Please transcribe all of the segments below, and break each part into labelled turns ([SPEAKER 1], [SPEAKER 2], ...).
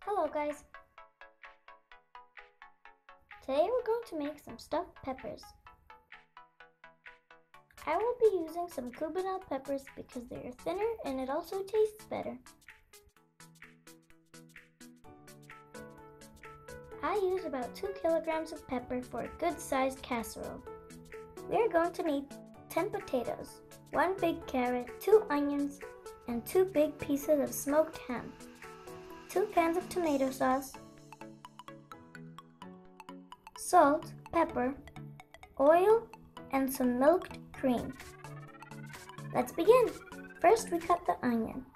[SPEAKER 1] Hello guys! Today we're going to make some stuffed peppers. I will be using some Cubanelle peppers because they are thinner and it also tastes better. I use about 2 kilograms of pepper for a good sized casserole. We are going to need 10 potatoes, 1 big carrot, 2 onions, and 2 big pieces of smoked ham, 2 cans of tomato sauce, salt, pepper, oil, and some milked cream. Let's begin. First we cut the onion.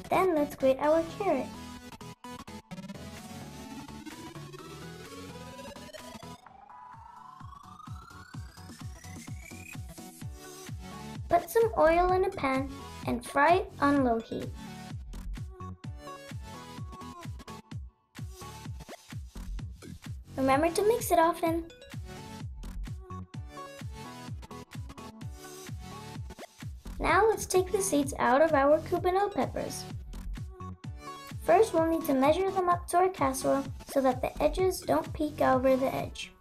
[SPEAKER 1] Then let's grate our carrot. Put some oil in a pan and fry it on low heat. Remember to mix it often. Now let's take the seeds out of our Cubanelle peppers. First we'll need to measure them up to our casserole so that the edges don't peek over the edge.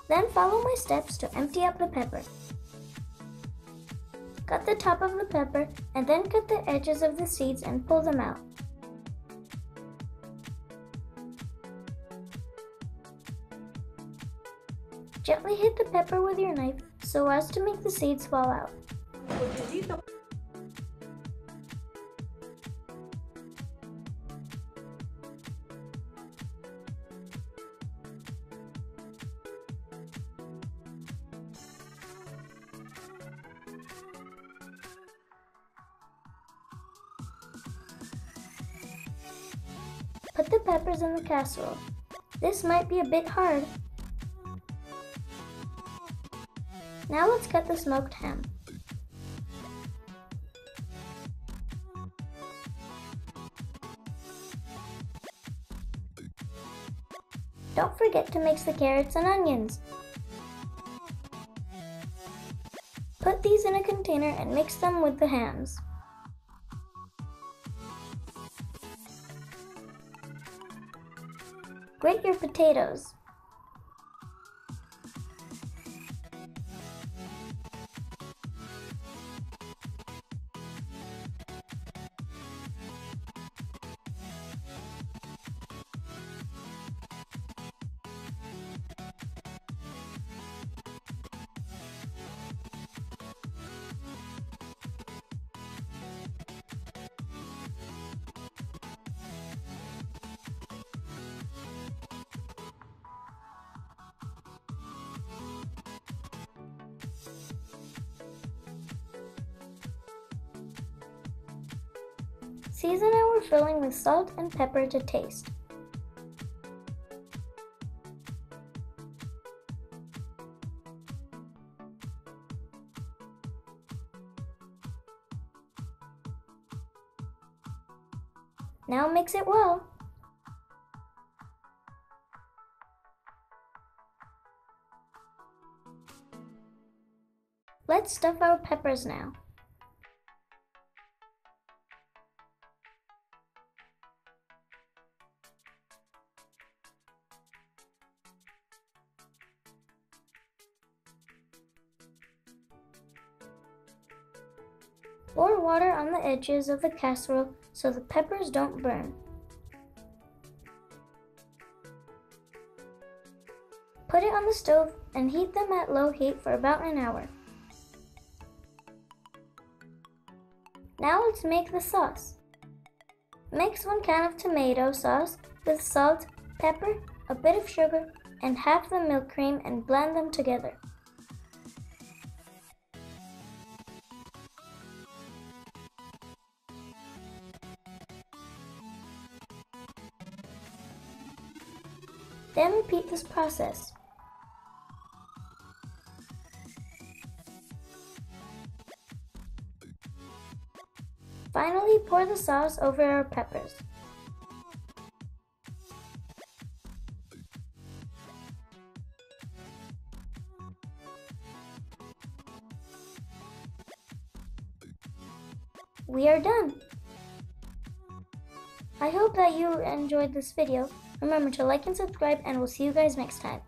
[SPEAKER 1] Then follow my steps to empty out the pepper. Cut the top of the pepper and then cut the edges of the seeds and pull them out. Gently hit the pepper with your knife so as to make the seeds fall out. Put the peppers in the casserole. This might be a bit hard. Now let's cut the smoked ham. Don't forget to mix the carrots and onions. Put these in a container and mix them with the hams. Grate your potatoes. Season our filling with salt and pepper to taste. Now mix it well. Let's stuff our peppers now. Pour water on the edges of the casserole so the peppers don't burn. Put it on the stove and heat them at low heat for about an hour. Now let's make the sauce. Mix 1 can of tomato sauce with salt, pepper, a bit of sugar, and half the milk cream and blend them together. Then repeat this process. Finally, pour the sauce over our peppers. we are done. I hope that you enjoyed this video. Remember to like and subscribe, and we'll see you guys next time.